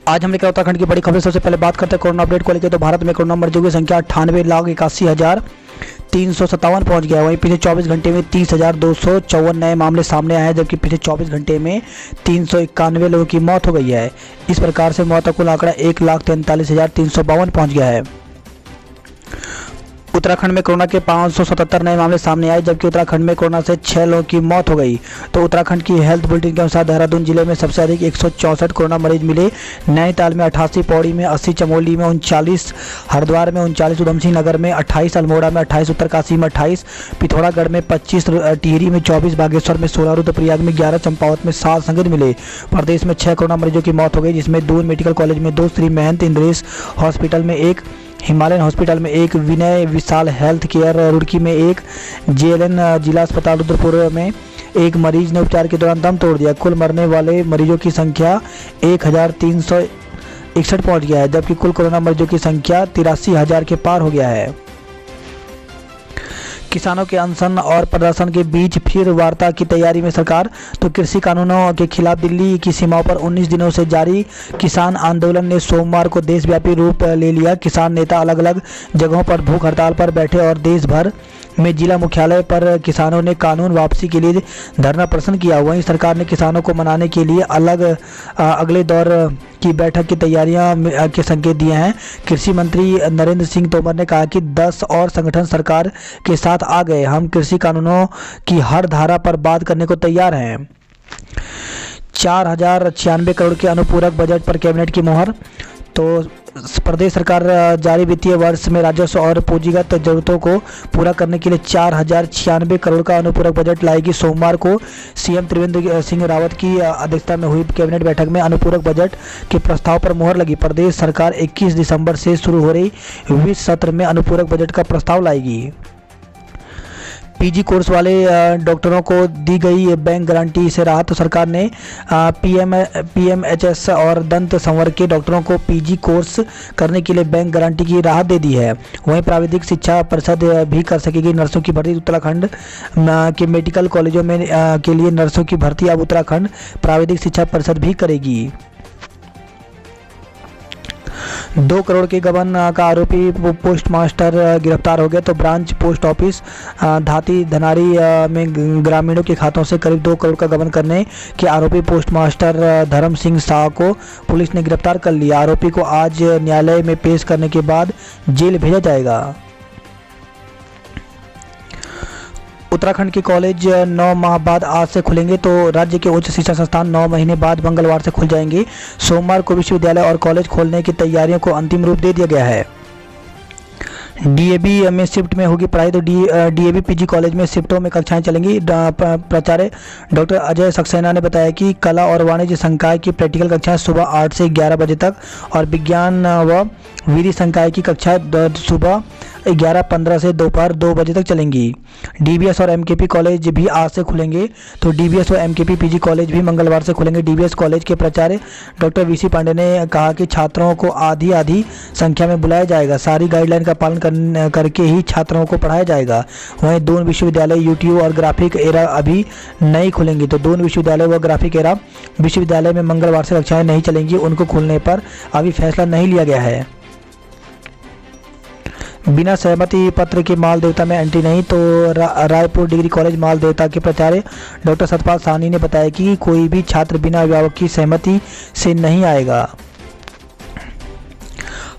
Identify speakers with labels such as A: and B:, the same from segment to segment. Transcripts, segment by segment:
A: आज हम लेकर उत्तराखंड की बड़ी खबर। सबसे पहले बात करते हैं कोरोना अपडेट को लेकर। तो भारत में कोरोना मरीजों की संख्या 98,81,357 पहुंच गया है। वहीं पिछले 24 घंटे में 30,254 नए मामले सामने आए हैं, जबकि पिछले 24 घंटे में 391 लोगों की मौत हो गई है। इस प्रकार से मौत का कुल आंकड़ा 1,43,352 पहुँच गया है। उत्तराखंड में कोरोना के 577 नए मामले सामने आए, जबकि उत्तराखंड में कोरोना से 6 लोगों की मौत हो गई। तो उत्तराखंड की हेल्थ बुलेटिन के अनुसार देहरादून जिले में सबसे अधिक 164 कोरोना मरीज मिले। नैनीताल में 88, पौड़ी में 80, चमोली में 39, हरिद्वार में 39, उधमसिंह नगर में 28, अल्मोड़ा में 28, उत्तरकाशी में 28, पिथौरागढ़ में 25, टिहरी में 24, बागेश्वर में 16, रुद्रप्रयाग में 11, चंपावत में 7 संक्रमित मिले। प्रदेश में 6 कोरोना मरीजों की मौत हो गई, जिसमें दून मेडिकल कॉलेज में 2, श्री महंत इंद्रेश हॉस्पिटल में 1, हिमालयन हॉस्पिटल में 1, विनय विशाल हेल्थ केयर रुड़की में 1, जेएलएन जिला अस्पताल रुद्रपुर में 1 मरीज ने उपचार के दौरान दम तोड़ दिया। कुल मरने वाले मरीजों की संख्या 1,361 पहुंच गया है, जबकि कुल कोरोना मरीजों की संख्या 83,000 के पार हो गया है। किसानों के अनशन और प्रदर्शन के बीच फिर वार्ता की तैयारी में सरकार। तो कृषि कानूनों के खिलाफ दिल्ली की सीमाओं पर 19 दिनों से जारी किसान आंदोलन ने सोमवार को देशव्यापी रूप ले लिया। किसान नेता अलग अलग जगहों पर भूख हड़ताल पर बैठे और देश भर में जिला मुख्यालय पर किसानों ने कानून वापसी के लिए धरना प्रदर्शन किया। वहीं सरकार ने किसानों को मनाने के लिए अगले दौर की बैठक की तैयारियां के संकेत दिए हैं। कृषि मंत्री नरेंद्र सिंह तोमर ने कहा कि 10 और संगठन सरकार के साथ आ गए। हम कृषि कानूनों की हर धारा पर बात करने को तैयार हैं। 4,096 करोड़ के अनुपूरक बजट पर कैबिनेट की मोहर। तो प्रदेश सरकार जारी वित्तीय वर्ष में राजस्व और पूंजीगत जरूरतों को पूरा करने के लिए 4,096 करोड़ का अनुपूरक बजट लाएगी। सोमवार को सीएम त्रिवेंद्र सिंह रावत की अध्यक्षता में हुई कैबिनेट बैठक में अनुपूरक बजट के प्रस्ताव पर मुहर लगी। प्रदेश सरकार 21 दिसंबर से शुरू हो रही वित्त सत्र में अनुपूरक बजट का प्रस्ताव लाएगी। पीजी कोर्स वाले डॉक्टरों को दी गई बैंक गारंटी से राहत। तो सरकार ने पीएमएचएस और दंत संवर्ग के डॉक्टरों को पीजी कोर्स करने के लिए बैंक गारंटी की राहत दे दी है। वहीं प्राविधिक शिक्षा परिषद भी कर सकेगी नर्सों की भर्ती। उत्तराखंड के मेडिकल कॉलेजों में के लिए नर्सों की भर्ती अब उत्तराखंड प्राविधिक शिक्षा परिषद भी करेगी। 2 करोड़ के गबन का आरोपी पोस्ट मास्टर गिरफ्तार हो गया। तो ब्रांच पोस्ट ऑफिस धाती धनारी में ग्रामीणों के खातों से करीब 2 करोड़ का गबन करने के आरोपी पोस्ट मास्टर धर्म सिंह शाह को पुलिस ने गिरफ्तार कर लिया। आरोपी को आज न्यायालय में पेश करने के बाद जेल भेजा जाएगा। उत्तराखंड के कॉलेज 9 माह बाद आज से खुलेंगे। तो राज्य के उच्च शिक्षा संस्थान 9 महीने बाद मंगलवार से खुल जाएंगे। सोमवार को विश्वविद्यालय और कॉलेज खोलने की तैयारियों को अंतिम रूप दे दिया गया है। डीएवी में शिफ्ट में होगी पढ़ाई। तो डीएवी पीजी कॉलेज में शिफ्टों में कक्षाएं चलेंगी। प्राचार्य डॉक्टर अजय सक्सेना ने बताया कि कला और वाणिज्य संकाय की प्रैक्टिकल कक्षाएं सुबह 8 से 11 बजे तक और विज्ञान व विधि संकाय की कक्षाएं सुबह 11:15 से दोपहर 2 बजे तक चलेंगी। डीबीएस और एमकेपी कॉलेज भी आज से खुलेंगे। तो डीबीएस और एमकेपी पीजी कॉलेज भी मंगलवार से खुलेंगे। डीबीएस कॉलेज के प्राचार्य डॉक्टर वीसी पांडे ने कहा कि छात्रों को आधी संख्या में बुलाया जाएगा। सारी गाइडलाइन का पालन करके ही छात्रों को पढ़ाया जाएगा। वहीं दून विश्वविद्यालय यूटीयू और ग्राफिक एरा अभी नहीं खुलेंगे। तो दून विश्वविद्यालय व ग्राफिक एरा विश्वविद्यालय में मंगलवार से कक्षाएं नहीं चलेंगी। उनको खुलने पर अभी फैसला नहीं लिया गया है। बिना सहमति पत्र के माल देवता में एंट्री नहीं। तो रायपुर डिग्री कॉलेज माल देवता के प्राचार्य डॉक्टर सतपाल साहनी ने बताया कि कोई भी छात्र बिना अभिभावक की सहमति से नहीं आएगा।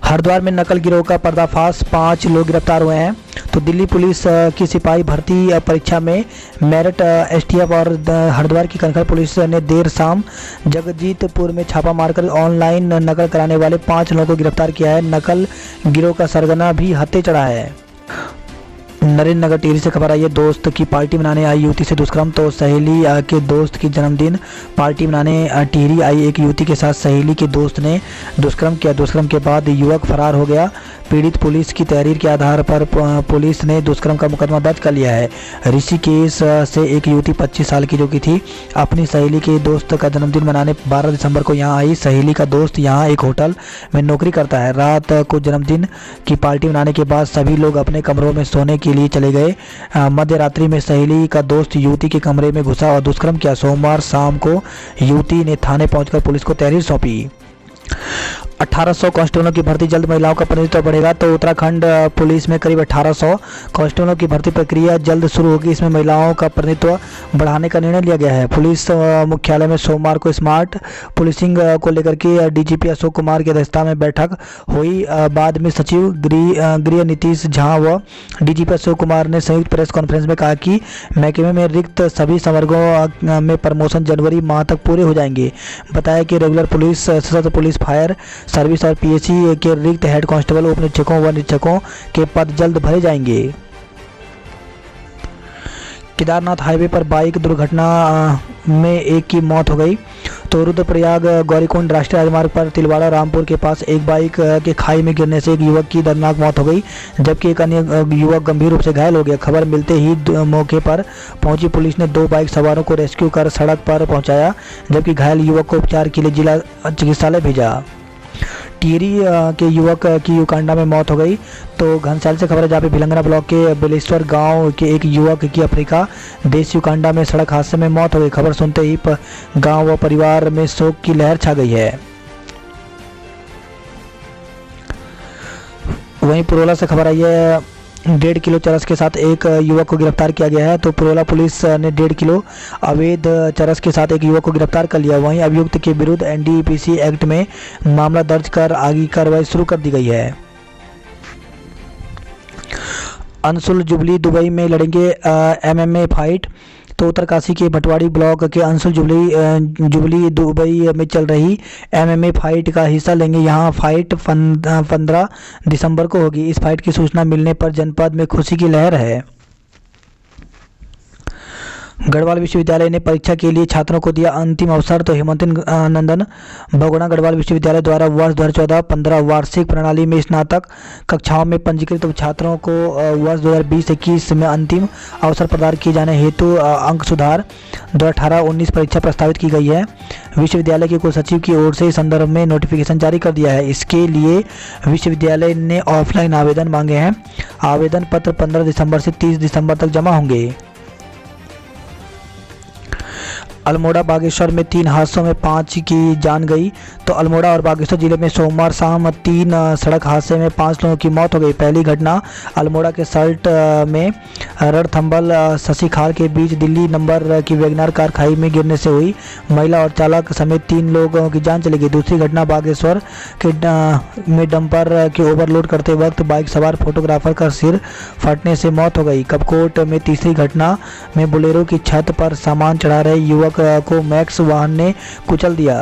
A: हरिद्वार में नकल गिरोह का पर्दाफाश, 5 लोग गिरफ्तार हुए हैं। तो दिल्ली पुलिस की सिपाही भर्ती परीक्षा में मेरठ एसटीएफ और हरिद्वार की कनखल पुलिस ने देर शाम जगजीतपुर में छापा मारकर ऑनलाइन नकल कराने वाले 5 लोगों को गिरफ्तार किया है। नकल गिरोह का सरगना भी हत्थे चढ़ा है। नरेंद्र नगर टिहरी से खबर आई है। दोस्त की पार्टी मनाने आई युवती से दुष्कर्म। तो सहेली के दोस्त की जन्मदिन पार्टी मनाने टिहरी आई एक युवती के साथ सहेली के दोस्त ने दुष्कर्म किया। दुष्कर्म के बाद युवक फरार हो गया। पीड़ित पुलिस की तहरीर के आधार पर पुलिस ने दुष्कर्म का मुकदमा दर्ज कर लिया है। ऋषिकेश से एक युवती 25 साल की जो कि थी अपनी सहेली के दोस्त का जन्मदिन मनाने 12 दिसंबर को यहाँ आई। सहेली का दोस्त यहाँ एक होटल में नौकरी करता है। रात को जन्मदिन की पार्टी मनाने के बाद सभी लोग अपने कमरों में सोने के लिए चले गए। मध्य रात्रि में सहेली का दोस्त युवती के कमरे में घुसा और दुष्कर्म किया। सोमवार शाम को युवती ने थाने पहुंचकर पुलिस को तहरीर सौंपी। 1800 कांस्टेबलों की भर्ती जल्द, महिलाओं का प्रतिनिधित्व बढ़ेगा। तो उत्तराखंड पुलिस में करीब 1800 कांस्टेबलों की भर्ती प्रक्रिया जल्द शुरू होगी। इसमें महिलाओं का प्रतिनिधित्व बढ़ाने का निर्णय लिया गया है। पुलिस मुख्यालय में सोमवार को स्मार्ट पुलिसिंग को लेकर के डीजीपी अशोक कुमार की अध्यक्षता में बैठक हुई। बाद में सचिव गृह नीतीश झा व डीजीपी अशोक कुमार ने संयुक्त प्रेस कॉन्फ्रेंस में कहा कि महकमे में रिक्त सभी संवर्गों में प्रमोशन जनवरी माह तक पूरे हो जाएंगे। बताया कि रेगुलर पुलिस, सशस्त्र पुलिस, फायर सर्विस और पीएससी के रिक्त हेड कांस्टेबल, उप निरीक्षकों व निरीक्षकों के पद जल्द भरे जाएंगे। केदारनाथ हाईवे पर बाइक दुर्घटना में एक की मौत हो गई। तो रुद्रप्रयाग गौरीकुंड राष्ट्रीय राजमार्ग पर तिलवाड़ा रामपुर के पास एक बाइक के खाई में गिरने से एक युवक की दर्दनाक मौत हो गई, जबकि एक अन्य युवक गंभीर रूप से घायल हो गया। खबर मिलते ही मौके पर पहुंची पुलिस ने 2 बाइक सवारों को रेस्क्यू कर सड़क पर पहुंचाया, जबकि घायल युवक को उपचार के लिए जिला चिकित्सालय भेजा। टिहरी के युवक की युकांडा में मौत हो गई। तो घनसाली से खबर है, जहाँ पे भिलंगना ब्लॉक के बेलेश्वर गांव के एक युवक की अफ्रीका देश युकांडा में सड़क हादसे में मौत हो गई। खबर सुनते ही गांव व परिवार में शोक की लहर छा गई है। वहीं पुरोला से खबर आई है, 1.5 किलो चरस के साथ एक युवक को गिरफ्तार किया गया है। तो पुरोला पुलिस ने 1.5 किलो अवैध चरस के साथ एक युवक को गिरफ्तार कर लिया। वहीं अभियुक्त के विरुद्ध एनडीपीसी एक्ट में मामला दर्ज कर आगे कार्रवाई शुरू कर दी गई है। अंशुल जुबली दुबई में लड़ेंगे एमएमए फाइट। तो उत्तरकाशी के भटवाड़ी ब्लॉक के अंशुल जुबली दुबई में चल रही एमएमए फाइट का हिस्सा लेंगे। यहां फाइट 15 दिसंबर को होगी। इस फाइट की सूचना मिलने पर जनपद में खुशी की लहर है। गढ़वाल विश्वविद्यालय ने परीक्षा के लिए छात्रों को दिया अंतिम अवसर। तो हेमंत नंदन बहुगुणा गढ़वाल विश्वविद्यालय द्वारा वर्ष 2014-15 वार्षिक प्रणाली में स्नातक कक्षाओं में पंजीकृत छात्रों को वर्ष 2020-21 में अंतिम अवसर प्रदान किए जाने हेतु अंक सुधार 2018-19 परीक्षा प्रस्तावित की गई है। विश्वविद्यालय के कुलसचिव की ओर से इस संदर्भ में नोटिफिकेशन जारी कर दिया है। इसके लिए विश्वविद्यालय ने ऑफलाइन आवेदन मांगे हैं। आवेदन पत्र 15 दिसंबर से 30 दिसंबर तक जमा होंगे। अल्मोड़ा बागेश्वर में 3 हादसों में 5 की जान गई। तो अल्मोड़ा और बागेश्वर जिले में सोमवार शाम 3 सड़क हादसे में 5 लोगों की मौत हो गई। पहली घटना अल्मोड़ा के सल्ट में रणथंभल शशिखाल के बीच दिल्ली नंबर की वैगनार कार खाई में गिरने से हुई। महिला और चालक समेत 3 लोगों की जान चली गई। दूसरी घटना बागेश्वर के में डंपर के ओवरलोड करते वक्त बाइक सवार फोटोग्राफर का सिर फटने से मौत हो गई। कपकोट में तीसरी घटना में बोलेरो की छत पर सामान चढ़ा रहे युवक को मैक्स वाहन ने कुचल दिया।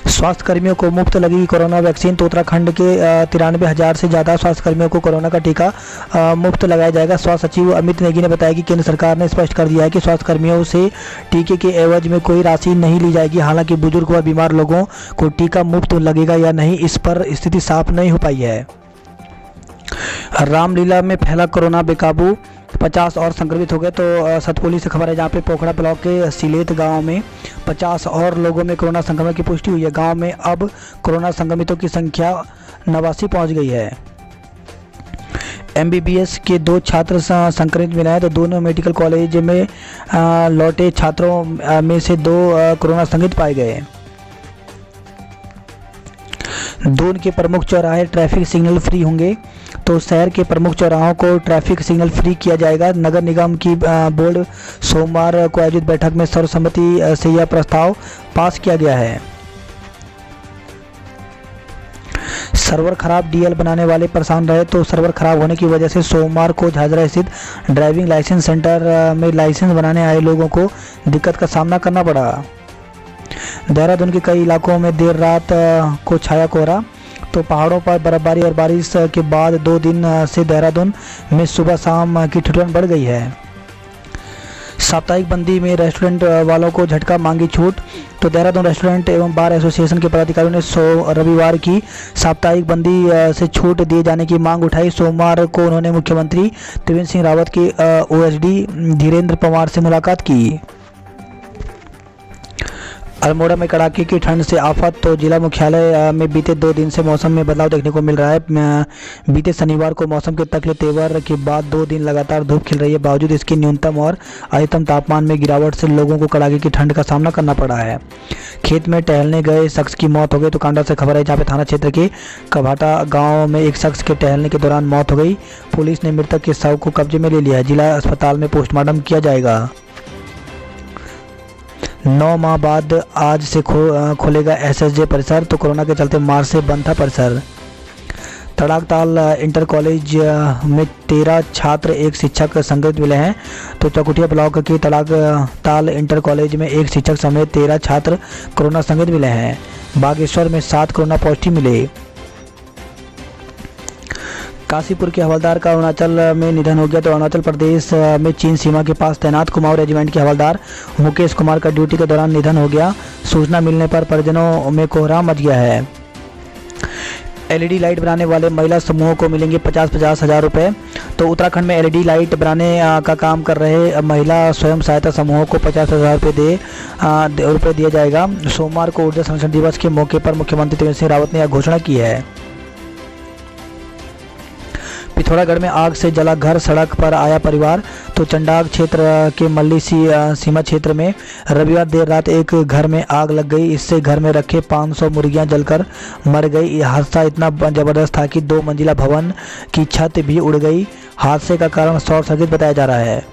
A: स्वास्थ्य कर्मियों को मुफ्त लगी कोरोना वैक्सीन। तो उत्तराखंड के 93,000 से ज़्यादा स्वास्थ्य कर्मियों को कोरोना का टीका मुफ्त लगाया जाएगा। स्वास्थ्य सचिव अमित नेगी ने बताया कि केंद्र सरकार ने स्पष्ट कर दिया है कि स्वास्थ्य कर्मियों से टीके के एवज में कोई राशि नहीं ली जाएगी। हालांकि बुजुर्ग व बीमार लोगों को टीका मुफ्त लगेगा या नहीं, इस पर स्थिति साफ नहीं हो पाई है। रामलीला में फैला कोरोना बेकाबू, 50 और संक्रमित हो गए। तो सतपुली से खबर है, जहाँ पे पोखड़ा ब्लॉक के सिलेत गांव में 50 और लोगों में कोरोना संक्रमण की पुष्टि हुई है। गांव में अब कोरोना संक्रमितों की संख्या 89 पहुंच गई है। एमबीबीएस के 2 छात्र संक्रमित मिले हैं। तो दोनों मेडिकल कॉलेज में लौटे छात्रों में से 2 कोरोना संक्रमित पाए गए। दून के प्रमुख चौराहे ट्रैफिक सिग्नल फ्री होंगे। तो शहर के प्रमुख चौराहों को ट्रैफिक सिग्नल फ्री किया जाएगा। नगर निगम की बोर्ड सोमवार को आयोजित बैठक में सर्वसम्मति से यह प्रस्ताव पास किया गया है। सर्वर खराब, डीएल बनाने वाले परेशान रहे। तो सर्वर खराब होने की वजह से सोमवार को झाझरा स्थित ड्राइविंग लाइसेंस सेंटर में लाइसेंस बनाने आए लोगों को दिक्कत का सामना करना पड़ा। देहरादून के कई इलाकों में देर रात को छाया कोहरा। तो पहाड़ों पर बर्फबारी और बारिश के बाद 2 दिन से देहरादून में सुबह शाम की ठिठुरन बढ़ गई है। साप्ताहिक बंदी में रेस्टोरेंट वालों को झटका, मांगी छूट। तो देहरादून रेस्टोरेंट एवं बार एसोसिएशन के पदाधिकारियों ने रविवार की साप्ताहिक बंदी से छूट दिए जाने की मांग उठाई। सोमवार को उन्होंने मुख्यमंत्री त्रिवेंद्र सिंह रावत के ओएसडी धीरेन्द्र पवार से मुलाकात की। अल्मोड़ा में कड़ाके की ठंड से आफत। तो जिला मुख्यालय में बीते 2 दिन से मौसम में बदलाव देखने को मिल रहा है। बीते शनिवार को मौसम के तकले तेवर के बाद 2 दिन लगातार धूप खिल रही है। बावजूद इसके न्यूनतम और अधिकतम तापमान में गिरावट से लोगों को कड़ाके की ठंड का सामना करना पड़ा है। खेत में टहलने गए शख्स की मौत हो गई। तो कांडा से खबर है, जहाँ पे थाना क्षेत्र के कभाटा गाँव में एक शख्स के टहलने के दौरान मौत हो गई। पुलिस ने मृतक के शव को कब्जे में ले लिया है। जिला अस्पताल में पोस्टमार्टम किया जाएगा। 9 माह बाद आज से खोलेगा एसएसजे परिसर। तो कोरोना के चलते मार्च से बंद था परिसर। तड़ाकताल इंटर कॉलेज में 13 छात्र एक शिक्षक संक्रमित मिले हैं। तो चकुटिया ब्लॉक के तड़ाकताल इंटर कॉलेज में एक शिक्षक समेत 13 छात्र कोरोना संक्रमित मिले हैं। बागेश्वर में 7 कोरोना पॉजिटिव मिले। काशीपुर के हवलदार का अरुणाचल में निधन हो गया। तो अरुणाचल प्रदेश में चीन सीमा के पास तैनात कुमाऊं रेजिमेंट के हवलदार मुकेश कुमार का ड्यूटी के दौरान निधन हो गया। सूचना मिलने पर परिजनों में कोहराम मच गया है। एलईडी लाइट बनाने वाले महिला समूहों को मिलेंगे 50-50 हज़ार रुपये। तो उत्तराखंड में एलईडी लाइट बनाने का काम कर रहे महिला स्वयं सहायता समूहों को 50,000 रुपये दिया जाएगा। सोमवार को ऊर्जा संरक्षण दिवस के मौके पर मुख्यमंत्री त्रिवेंद्र सिंह रावत ने यह घोषणा की है। पिथौरागढ़ में आग से जला घर, सड़क पर आया परिवार। तो चंडाग क्षेत्र के मल्ली सीमा क्षेत्र में रविवार देर रात एक घर में आग लग गई। इससे घर में रखे 500 मुर्गियां जलकर मर गई। यह हादसा इतना जबरदस्त था कि 2 मंजिला भवन की छत भी उड़ गई। हादसे का कारण शॉर्ट सर्किट बताया जा रहा है।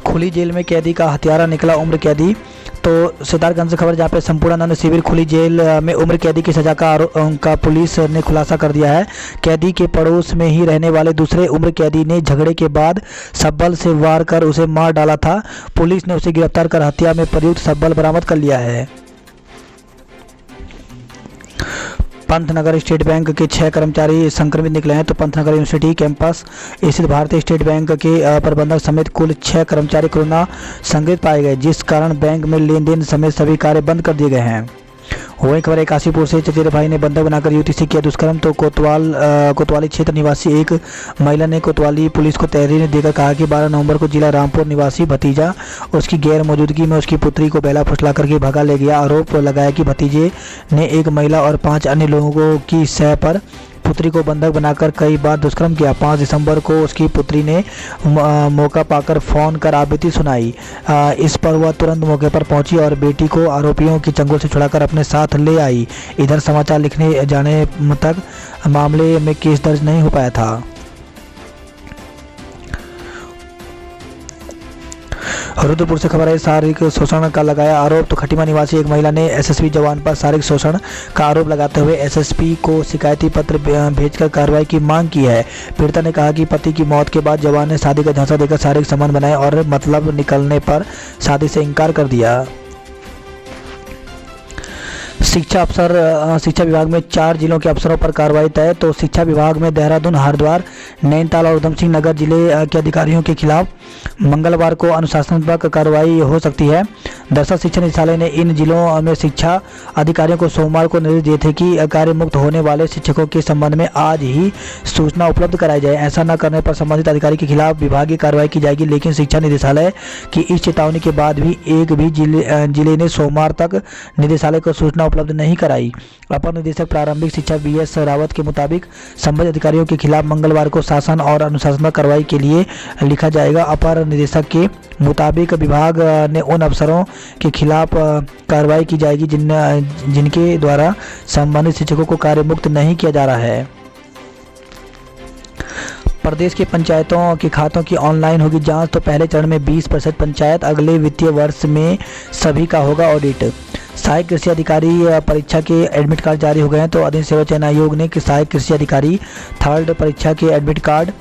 A: खुली जेल में कैदी का हत्यारा निकला उम्र कैदी। तो सिद्धार्थगंज से खबर, जहाँ पे संपूर्णानंद शिविर खुली जेल में उम्र कैदी की सजा का पुलिस ने खुलासा कर दिया है। कैदी के पड़ोस में ही रहने वाले दूसरे उम्र कैदी ने झगड़े के बाद सब्बल से वार कर उसे मार डाला था। पुलिस ने उसे गिरफ्तार कर हत्या में प्रयुक्त सब्बल बरामद कर लिया है। पंतनगर स्टेट बैंक के 6 कर्मचारी संक्रमित निकले हैं। तो पंतनगर यूनिवर्सिटी कैंपस स्थित भारतीय स्टेट बैंक के प्रबंधक समेत कुल 6 कर्मचारी कोरोना संक्रमित पाए गए, जिस कारण बैंक में लेन देन समेत सभी कार्य बंद कर दिए गए हैं। वही खबर है, काशीपुर से चचेरे भाई ने बंधक बनाकर युवती से किया दुष्कर्म। तो कोतवाली क्षेत्र निवासी एक महिला ने कोतवाली पुलिस को तहरीर देकर कहा कि 12 नवंबर को जिला रामपुर निवासी भतीजा उसकी गैर मौजूदगी में उसकी पुत्री को बेला फुसला करके भगा ले गया। आरोप लगाया कि भतीजे ने एक महिला और 5 अन्य लोगों की सह पर पुत्री को बंधक बनाकर कई बार दुष्कर्म किया। 5 दिसंबर को उसकी पुत्री ने मौका पाकर फ़ोन कर आपत्ति सुनाई। इस पर वह तुरंत मौके पर पहुंची और बेटी को आरोपियों की चंगुल से छुड़ाकर अपने साथ ले आई। इधर समाचार लिखने जाने तक मामले में केस दर्ज नहीं हो पाया था। रुद्रपुर से खबर है, शारीरिक शोषण का लगाया आरोप। तो खटीमा निवासी एक महिला ने एसएसपी जवान पर शारीरिक शोषण का आरोप लगाते हुए एसएसपी को शिकायती पत्र भेजकर कार्रवाई की मांग की है। पीड़िता ने कहा कि पति की मौत के बाद जवान ने शादी का झांसा देकर शारीरिक संबंध बनाए और मतलब निकलने पर शादी से इनकार कर दिया। शिक्षा विभाग में 4 जिलों के अफसरों पर कार्रवाई तय। तो शिक्षा विभाग में देहरादून, हरिद्वार, नैनीताल और उधमसिंह नगर जिले के अधिकारियों के खिलाफ मंगलवार को अनुशासनात्मक कार्रवाई हो सकती है। दरअसल शिक्षा निदेशालय ने इन जिलों में शिक्षा अधिकारियों को सोमवार को निर्देश दिए थे कि कार्य मुक्त होने वाले शिक्षकों के संबंध में आज ही सूचना उपलब्ध कराई जाए। ऐसा न करने पर संबंधित अधिकारी के खिलाफ विभागीय कार्रवाई की जाएगी। लेकिन शिक्षा निदेशालय की इस चेतावनी के बाद भी एक भी जिले ने सोमवार तक निदेशालय को सूचना उपलब्ध नहीं कराई। अपर निदेशक प्रारंभिक शिक्षा BS रावत के मुताबिक संबंधित अधिकारियों के खिलाफ मंगलवार को शासन और अनुशासनात्मक कार्रवाई के लिए लिखा जाएगा। अपर निदेशक के मुताबिक विभाग ने उन अफसरों के खिलाफ कार्रवाई की जाएगी जिनके द्वारा संबंधित शिक्षकों को कार्य मुक्त नहीं किया जा रहा है। प्रदेश के पंचायतों के खातों की ऑनलाइन होगी जांच। तो पहले चरण में 20% पंचायत, अगले वित्तीय वर्ष में सभी का होगा ऑडिट। सहायक कृषि अधिकारी परीक्षा के एडमिट कार्ड जारी हो गए हैं। तो अधीन सेवा चयन आयोग ने सहायक कृषि अधिकारी 3rd परीक्षा के एडमिट कार्ड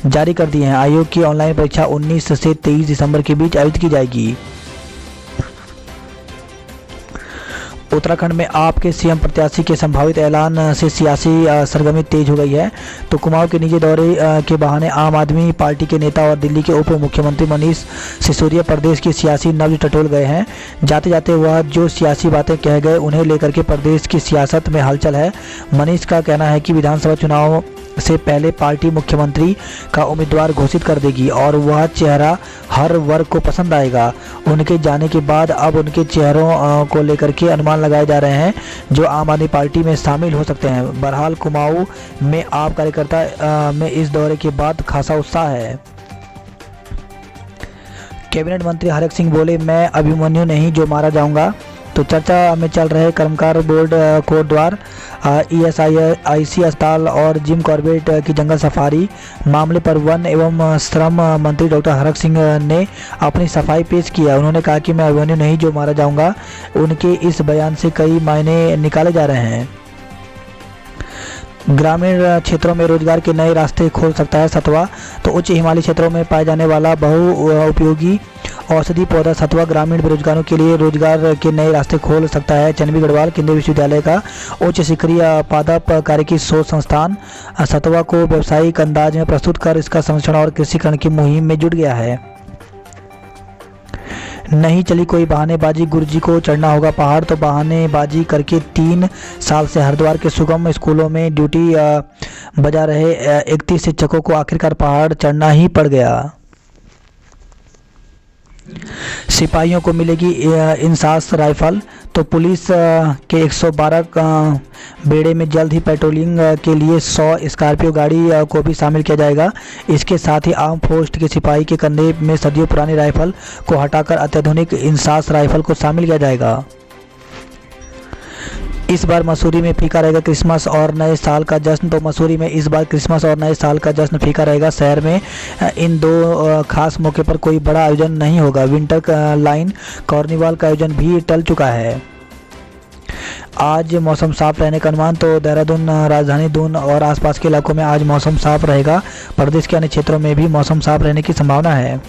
A: जारी कर दिए हैं। आयोग की ऑनलाइन परीक्षा 19 से 23 दिसंबर के बीच आयोजित की जाएगी। उत्तराखंड में आप के सीएम प्रत्याशी के संभावित ऐलान से सियासी सरगर्मी तेज हो गई है। तो कुमाऊं के निजी दौरे के बहाने आम आदमी पार्टी के नेता और दिल्ली के उप मुख्यमंत्री मनीष सिसोदिया प्रदेश की सियासी नब्ज टटोल गए हैं। जाते जाते वह जो सियासी बातें कह गए उन्हें लेकर के प्रदेश की सियासत में हलचल है। मनीष का कहना है कि विधानसभा चुनाव से पहले पार्टी मुख्यमंत्री का उम्मीदवार घोषित कर देगी और वह चेहरा हर वर्ग को पसंद आएगा। उनके जाने के बाद अब उनके चेहरों को लेकर के अनुमान लगाए जा रहे हैं जो आम आदमी पार्टी में शामिल हो सकते हैं। बहरहाल कुमाऊं में आप कार्यकर्ता में इस दौरे के बाद खासा उत्साह है। कैबिनेट मंत्री हरक सिंह बोले, मैं अभिमन्यु नहीं जो मारा जाऊंगा। तो चर्चा में चल रहे कर्मकार बोर्ड कोटद्वार, ESIC अस्पताल और जिम कॉर्बेट की जंगल सफारी मामले पर वन एवं श्रम मंत्री डॉक्टर हरक सिंह ने अपनी सफाई पेश किया। उन्होंने कहा कि मैं अभिमन्यु नहीं जो मारा जाऊंगा। उनके इस बयान से कई मायने निकाले जा रहे हैं। ग्रामीण क्षेत्रों में रोजगार के नए रास्ते खोल सकता है सतुआ। तो उच्च हिमालयी क्षेत्रों में पाए जाने वाला बहुउपयोगी औषधि पौधा सतुआ ग्रामीण बेरोजगारों के लिए रोजगार के नए रास्ते खोल सकता है। चनवी गढ़वाल केंद्रीय विश्वविद्यालय का उच्च शिखरीय पादप कार्यकी शोध संस्थान सतुआ को व्यावसायिक अंदाज में प्रस्तुत कर इसका संरक्षण और कृषिकरण की मुहिम में जुट गया है। नहीं चली कोई बहानेबाजी, गुरुजी को चढ़ना होगा पहाड़। तो बहानेबाजी करके 3 साल से हरिद्वार के सुगम स्कूलों में ड्यूटी बजा रहे 31 शिक्षकों को आखिरकार पहाड़ चढ़ना ही पड़ गया। सिपाहियों को मिलेगी इंसास राइफल। तो पुलिस के 112 बेड़े में जल्द ही पेट्रोलिंग के लिए 100 स्कॉर्पियो गाड़ी को भी शामिल किया जाएगा। इसके साथ ही आर्म फोर्स के सिपाही के कंधे में सदियों पुरानी राइफल को हटाकर अत्याधुनिक इंसास राइफल को शामिल किया जाएगा। इस बार मसूरी में फीका रहेगा क्रिसमस और नए साल का जश्न। तो मसूरी में इस बार क्रिसमस और नए साल का जश्न फीका रहेगा। शहर में इन दो खास मौके पर कोई बड़ा आयोजन नहीं होगा। विंटर लाइन कार्निवाल का आयोजन भी टल चुका है। आज मौसम साफ रहने का अनुमान। तो देहरादून, राजधानी दून और आसपास के इलाकों में आज मौसम साफ रहेगा। प्रदेश के अन्य क्षेत्रों में भी मौसम साफ रहने की संभावना है।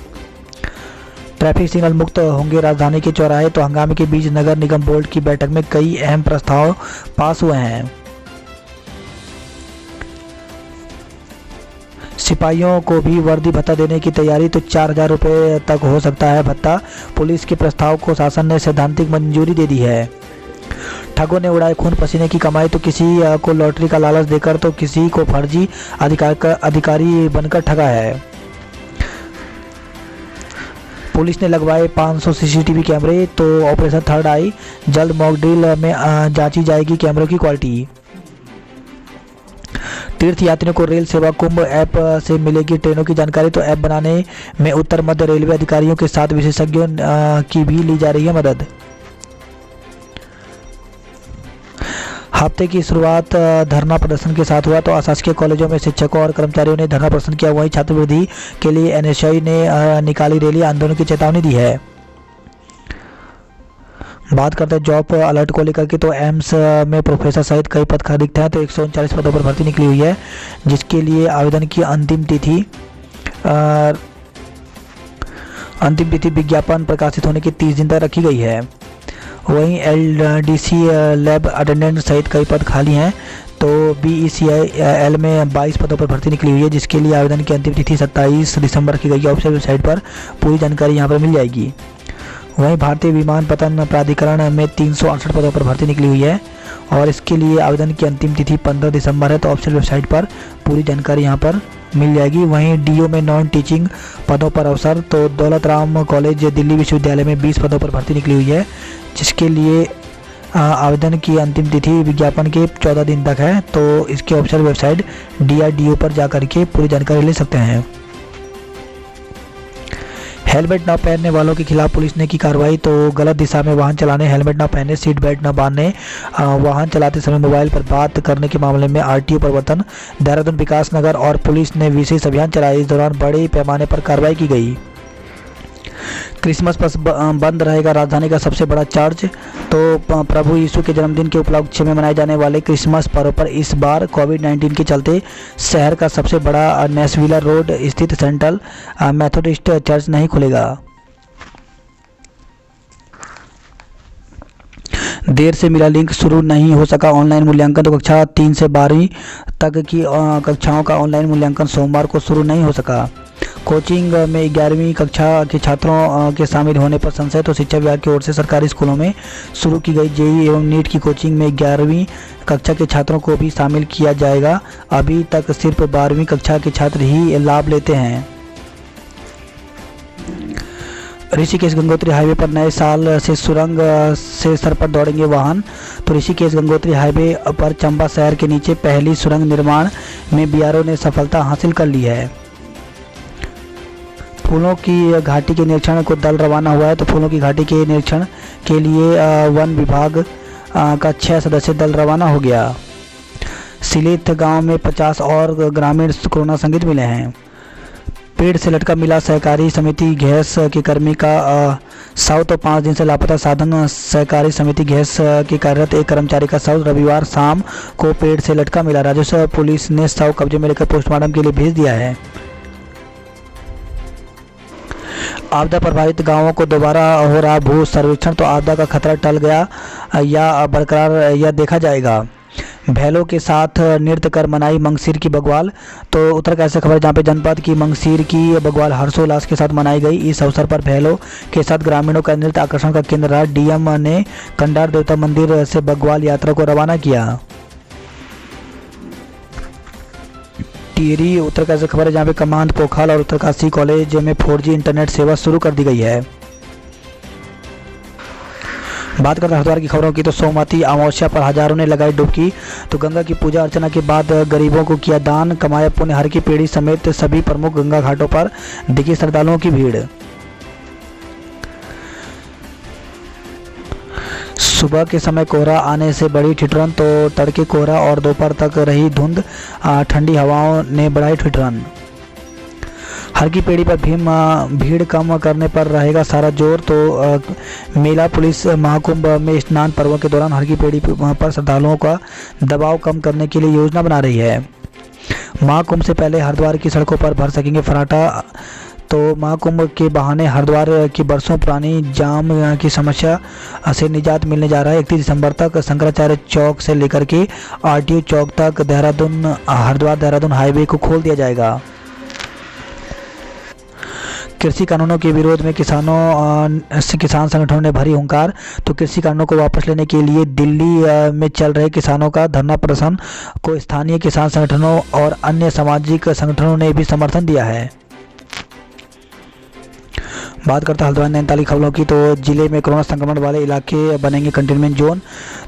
A: ट्रैफिक सिग्नल मुक्त होंगे राजधानी के चौराहे। तो हंगामे के बीच नगर निगम बोर्ड की बैठक में कई अहम प्रस्ताव पास हुए हैं। सिपाहियों को भी वर्दी भत्ता देने की तैयारी। तो 4000 रुपये तक हो सकता है भत्ता। पुलिस के प्रस्ताव को शासन ने सैद्धांतिक मंजूरी दे दी है। ठगों ने उड़ाए खून पसीने की कमाई। तो किसी को लॉटरी का लालच देकर तो किसी को फर्जी अधिकारी बनकर ठगा है। पुलिस ने लगवाए 500 CCTV कैमरे। तो ऑपरेशन थर्ड आई जल्द मॉक ड्रिल में जांची जाएगी कैमरों की क्वालिटी। तीर्थ यात्रियों को रेल सेवा कुंभ ऐप से मिलेगी ट्रेनों की जानकारी। तो ऐप बनाने में उत्तर मध्य रेलवे अधिकारियों के साथ विशेषज्ञों की भी ली जा रही है मदद। हफ्ते की शुरुआत धरना प्रदर्शन के साथ हुआ। तो अशासकीय कॉलेजों में शिक्षकों और कर्मचारियों ने धरना प्रदर्शन किया। वहीं छात्रवृत्ति के लिए NSI ने निकाली रैली, आंदोलन की चेतावनी दी है। बात करते हैं जॉब अलर्ट को लेकर के। तो एम्स में प्रोफेसर सहित कई पद रिक्त हैं। तो 139 पदों पर भर्ती निकली हुई है जिसके लिए आवेदन की अंतिम तिथि विज्ञापन प्रकाशित होने की 30 दिन तक रखी गई है। वहीं LDC लैब अटेंडेंट सहित कई पद खाली हैं। तो BECIL में 22 पदों पर भर्ती निकली हुई है जिसके लिए आवेदन की अंतिम तिथि 27 दिसंबर रखी गई है। ऑफिशियल वेबसाइट पर पूरी जानकारी यहां पर मिल जाएगी। वहीं भारतीय विमानपत्तन प्राधिकरण में 368 पदों पर भर्ती निकली हुई है और इसके लिए आवेदन की अंतिम तिथि 15 दिसंबर है। तो ऑफिशियल वेबसाइट पर पूरी जानकारी यहां पर मिल जाएगी। वहीं DO में नॉन टीचिंग पदों पर अवसर। तो दौलत राम कॉलेज दिल्ली विश्वविद्यालय में 20 पदों पर भर्ती निकली हुई है जिसके लिए आवेदन की अंतिम तिथि विज्ञापन के 14 दिन तक है। तो इसके ऑफिशियल वेबसाइट DRDO पर जाकर के पूरी जानकारी ले सकते हैं। हेलमेट न पहनने वालों के खिलाफ पुलिस ने की कार्रवाई। तो गलत दिशा में वाहन चलाने, हेलमेट न पहनने, सीट बेल्ट न बांधने, वाहन चलाते समय मोबाइल पर बात करने के मामले में RTO प्रवर्तन, देहरादून विकास नगर और पुलिस ने विशेष अभियान चलाया। इस दौरान बड़े पैमाने पर कार्रवाई की गई। क्रिसमस पर बंद रहेगा राजधानी का सबसे बड़ा चर्च। तो प्रभु यीशु के जन्मदिन के उपलक्ष्य में मनाए जाने वाले क्रिसमस पर्व पर इस बार कोविड-19 के चलते शहर का सबसे बड़ा नेशविलर रोड स्थित सेंट्रल मेथोडिस्ट चर्च नहीं खुलेगा। देर से मिला लिंक, शुरू नहीं हो सका ऑनलाइन मूल्यांकन। तो कक्षा 3 से 12वीं तक की कक्षाओं का ऑनलाइन मूल्यांकन सोमवार को शुरू नहीं हो सका। कोचिंग में 11वीं कक्षा के छात्रों के शामिल होने पर संशय, तो शिक्षा विभाग की ओर से सरकारी स्कूलों में शुरू की गई जेईई एवं नीट की कोचिंग में 11वीं कक्षा के छात्रों को भी शामिल किया जाएगा। अभी तक सिर्फ 12वीं कक्षा के छात्र ही लाभ लेते हैं। ऋषिकेश गंगोत्री हाईवे पर नए साल से सुरंग से सर पर दौड़ेंगे वाहन। तो ऋषिकेश गंगोत्री हाईवे पर चंबा शहर के नीचे पहली सुरंग निर्माण में बीआरओ ने सफलता हासिल कर ली है। फूलों की घाटी के निरीक्षण को दल रवाना हुआ है। तो फूलों की घाटी के निरीक्षण के लिए वन विभाग का 6 सदस्यीय दल रवाना हो गया। सिलित गांव में 50 और ग्रामीण कोरोना संक्रमित मिले हैं। पेड़ से लटका मिला सहकारी समिति गैस के कर्मी का शव। तो 5 दिन से लापता साधन सहकारी समिति गैस के कार्यरत एक कर्मचारी का शव रविवार शाम को पेड़ से लटका मिला। राजस्व पुलिस ने शव कब्जे में लेकर पोस्टमार्टम के लिए भेज दिया है। आपदा प्रभावित गांवों को दोबारा हो रहा भू सर्वेक्षण। तो आपदा का खतरा टल गया या बरकरार यह देखा जाएगा। भैलों के साथ नृत्य कर मनाई मंगसीर की बग्वाल। तो उत्तर कैसे खबर, जहाँ पे जनपद की मंगसीर की बग्वाल हर्षोल्लास के साथ मनाई गई। इस अवसर पर भैलों के साथ ग्रामीणों का नृत्य आकर्षण का केंद्र रहा। डीएम ने कंडार देवता मंदिर से बग्वाल यात्रा को रवाना किया। टिहरी उत्तर कैसे खबर है, जहाँ पे कमांद पोखल और उत्तरकाशी कॉलेज में 4G इंटरनेट सेवा शुरू कर दी गई है। बात करते हैं हरिद्वार की खबरों की। तो सोमवती अमावस्या पर हजारों ने लगाई डुबकी। तो गंगा की पूजा अर्चना के बाद गरीबों को किया दान, कमाया पुण्य। हर की पेड़ी समेत सभी प्रमुख गंगा घाटों पर दिखी श्रद्धालुओं की भीड़। सुबह के समय कोहरा आने से बड़ी ठिठुरन। तो तड़के कोहरा और दोपहर तक रही धुंध, ठंडी हवाओं ने बढ़ाई ठिठुरन। हर की पेड़ी पर भीड़ कम करने पर रहेगा सारा जोर। तो मेला पुलिस महाकुंभ में स्नान पर्व के दौरान हर की पेड़ी पर श्रद्धालुओं का दबाव कम करने के लिए योजना बना रही है। महाकुंभ से पहले हरिद्वार की सड़कों पर भर सकेंगे फर्राटा। तो महाकुंभ के बहाने हरिद्वार की बरसों पुरानी जाम की समस्या से निजात मिलने जा रहा है। 31 दिसंबर तक शंकराचार्य चौक से लेकर के आरटीओ चौक तक हरिद्वार देहरादून हाईवे को खोल दिया जाएगा। कृषि कानूनों के विरोध में किसान संगठनों ने भरी हुंकार। तो कृषि कानूनों को वापस लेने के लिए दिल्ली में चल रहे किसानों का धरना प्रदर्शन को स्थानीय किसान संगठनों और अन्य सामाजिक संगठनों ने भी समर्थन दिया है। बात करते हैं हल्द्वानी नैनीताल खबरों की। तो जिले में कोरोना संक्रमण वाले इलाके बनेंगे कंटेनमेंट जोन।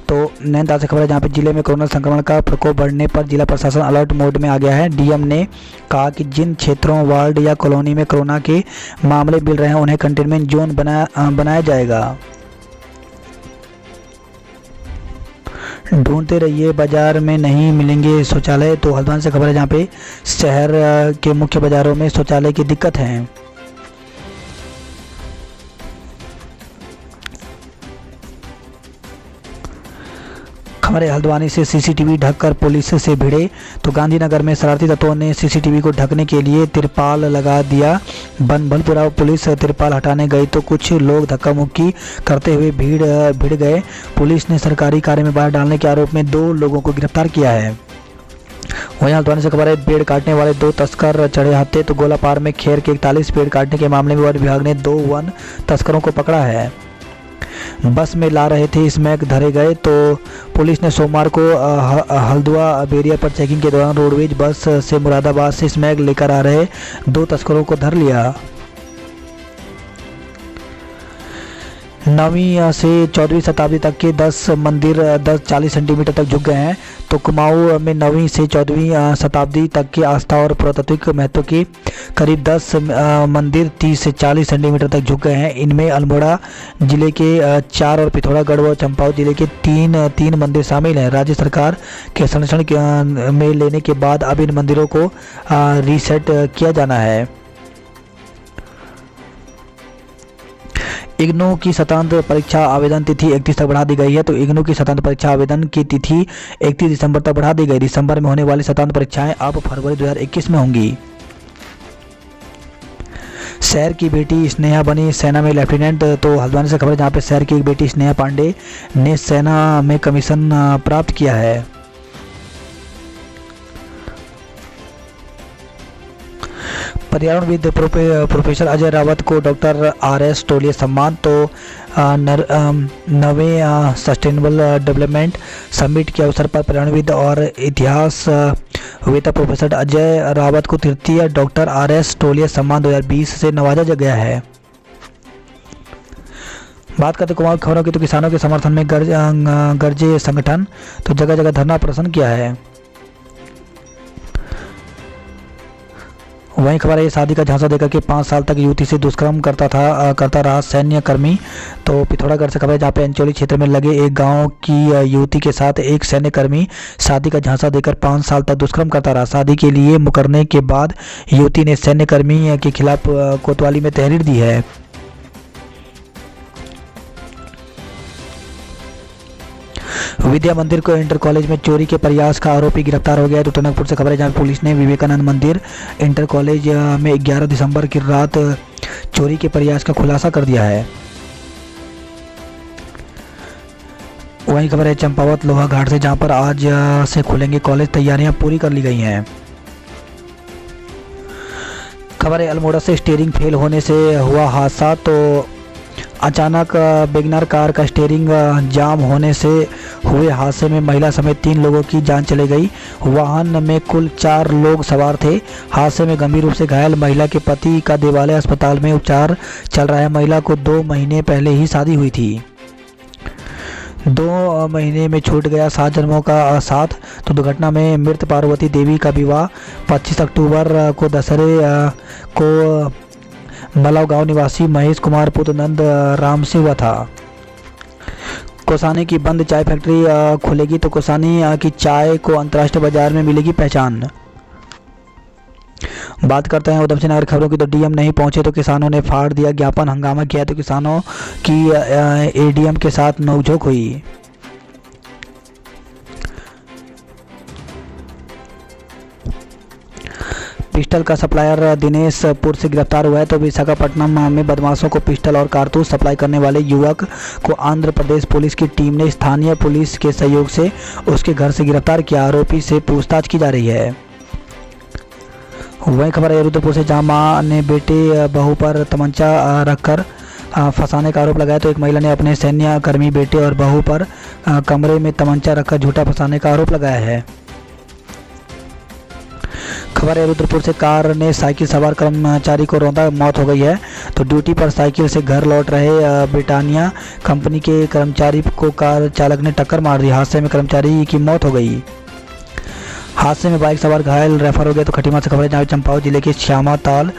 A: तो नैनीताल से खबर है, जहाँ पे जिले में कोरोना संक्रमण का प्रकोप बढ़ने पर जिला प्रशासन अलर्ट मोड में आ गया है। डीएम ने कहा कि जिन क्षेत्रों, वार्ड या कॉलोनी में कोरोना के मामले मिल रहे हैं उन्हें कंटेनमेंट जोन बनाया जाएगा। ढूंढते रहिए, बाजार में नहीं मिलेंगे शौचालय। तो हल्द्वानी से खबर है, जहाँ पे शहर के मुख्य बाजारों में शौचालय की दिक्कत है। खबर है हल्द्वानी से, सीसीटीवी ढककर पुलिस से भिड़े। तो गांधीनगर में शरारती तत्वों ने सीसीटीवी को ढकने के लिए तिरपाल लगा दिया। बनभलपुरा पुलिस तिरपाल हटाने गई तो कुछ लोग धक्का मुक्की करते हुए भिड़ गए। पुलिस ने सरकारी कार्य में बाधा डालने के आरोप में 2 लोगों को गिरफ्तार किया है। वहीं हल्द्वानी से खबर है, पेड़ काटने वाले 2 तस्कर चढ़े हत्थे। तो गोलापार में खेर के 41 पेड़ काटने के मामले में वन विभाग ने 2 वन तस्करों को पकड़ा है। बस में ला रहे थे स्मैक धरे गए। तो पुलिस ने सोमवार को हल्द्वा बेरिया पर चेकिंग के दौरान रोडवेज बस से मुरादाबाद से स्मैक लेकर आ रहे 2 तस्करों को धर लिया। 9वीं से 14वीं शताब्दी तक के 10 मंदिर 40 सेंटीमीटर तक झुक गए हैं। तो कुमाऊं में 9वीं से 14वीं शताब्दी तक की आस्था और पुरातात्विक महत्व के करीब 10 मंदिर 30 से 40 सेंटीमीटर तक झुक गए हैं। इनमें अल्मोड़ा जिले के 4 और पिथौरागढ़ व चंपावत जिले के 3 मंदिर शामिल हैं। राज्य सरकार के संरक्षण में लेने के बाद अब इन मंदिरों को रीसेट किया जाना है। इग्नू की स्वतंत्र परीक्षा आवेदन तिथि 31 तक बढ़ा दी गई है। तो इग्नू की स्वतंत्र परीक्षा आवेदन की तिथि 31 दिसंबर तक बढ़ा दी गई। दिसंबर में होने वाली स्वतंत्र परीक्षाएं अब फरवरी 2021 में होंगी। शहर की बेटी स्नेहा बनी सेना में लेफ्टिनेंट। तो हल्द्वानी से खबर, जहां पे शहर की एक बेटी स्नेहा पांडे ने सेना में कमीशन प्राप्त किया है। पर्यावरणविद प्रोफेसर अजय रावत को डॉक्टर RS टोलिया सम्मान। तो 9वें सस्टेनेबल डेवलपमेंट समिट के अवसर पर पर्यावरणविद और इतिहासवेत्ता प्रोफेसर अजय रावत को तृतीय डॉक्टर RS टोलिया सम्मान 2020 से नवाजा गया है। बात करते कुमाऊं खबरों की, तो किसानों के समर्थन में गरजे संगठन, तो जगह जगह धरना प्रदर्शन किया है। वहीं खबर है शादी का झांसा देकर के 5 साल तक युवती से दुष्कर्म करता रहा सैन्य कर्मी। तो पिथौरागढ़ से खबर है, जहां पे अंचोली क्षेत्र में लगे एक गांव की युवती के साथ एक सैन्य कर्मी शादी का झांसा देकर 5 साल तक दुष्कर्म करता रहा। शादी के लिए मुकरने के बाद युवती ने सैन्य कर्मी के खिलाफ कोतवाली में तहरीर दी है। विद्या मंदिर को इंटर कॉलेज में चोरी के प्रयास का आरोपी गिरफ्तार हो गया है। तो टनकपुर से खबर है, जहां पुलिस ने विवेकानंद मंदिर इंटर कॉलेज में 11 दिसंबर की रात चोरी के प्रयास का खुलासा कर दिया है। वहीं खबर है चंपावत लोहा घाट से, जहां पर आज से खुलेंगे कॉलेज, तैयारियां पूरी कर ली गई हैं। खबर है अल्मोड़ा से स्टीयरिंग फेल होने से हुआ हादसा। तो अचानक वैगनर कार का स्टीयरिंग जाम होने से हुए हादसे में महिला समेत 3 लोगों की जान चली गई। वाहन में कुल 4 लोग सवार थे। हादसे में गंभीर रूप से घायल महिला के पति का देवालय अस्पताल में उपचार चल रहा है। महिला को 2 महीने पहले ही शादी हुई थी। 2 महीने में छूट गया 7 जन्मों का साथ। तो दुर्घटना में मृत पार्वती देवी का विवाह 25 अक्टूबर को दशहरे को मलाव गांव निवासी महेश कुमार पुत्र नंद राम से हुआ था। कोसानी की बंद चाय फैक्ट्री खुलेगी, तो कोसानी की चाय को अंतर्राष्ट्रीय बाजार में मिलेगी पहचान। बात करते हैं उधमसिंह नगर खबरों की, तो डीएम नहीं पहुंचे तो किसानों ने फाड़ दिया ज्ञापन, हंगामा किया। तो किसानों की एडीएम के साथ नोकझोंक हुई। पिस्टल का सप्लायर दिनेशपुर से गिरफ्तार हुआ है। तो विशाखापट्टनम में बदमाशों को पिस्टल और कारतूस सप्लाई करने वाले युवक को आंध्र प्रदेश पुलिस की टीम ने स्थानीय पुलिस के सहयोग से उसके घर से गिरफ्तार किया। आरोपी से पूछताछ की जा रही है। वही खबर है रुद्रपुर से, जहां मां ने बेटे बहू पर तमंचा रखकर फंसाने का आरोप लगाया। तो एक महिला ने अपने सैन्य कर्मी बेटे और बहू पर कमरे में तमंचा रखकर झूठा फंसाने का आरोप लगाया है। खबर है रुद्रपुर से, कार ने साइकिल सवार कर्मचारी को रौंदा, मौत हो गई है। तो ड्यूटी पर साइकिल से घर लौट रहे ब्रिटानिया कंपनी के कर्मचारी को कार चालक ने टक्कर मार दी। हादसे में कर्मचारी की मौत हो गई। हादसे में बाइक सवार घायल रेफर हो गए। तो खटीमा से खबर है, जहाँ चंपावत जिले के श्यामा ताल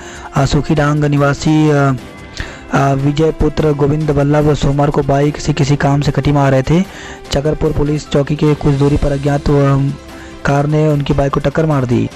A: सूखी डांग निवासी विजय पुत्र गोविंद वल्लभ सोमवार को बाइक से किसी काम से खटीमा आ रहे थे। चकरपुर पुलिस चौकी के कुछ दूरी पर अज्ञात कार ने उनकी बाइक को टक्कर मार दी।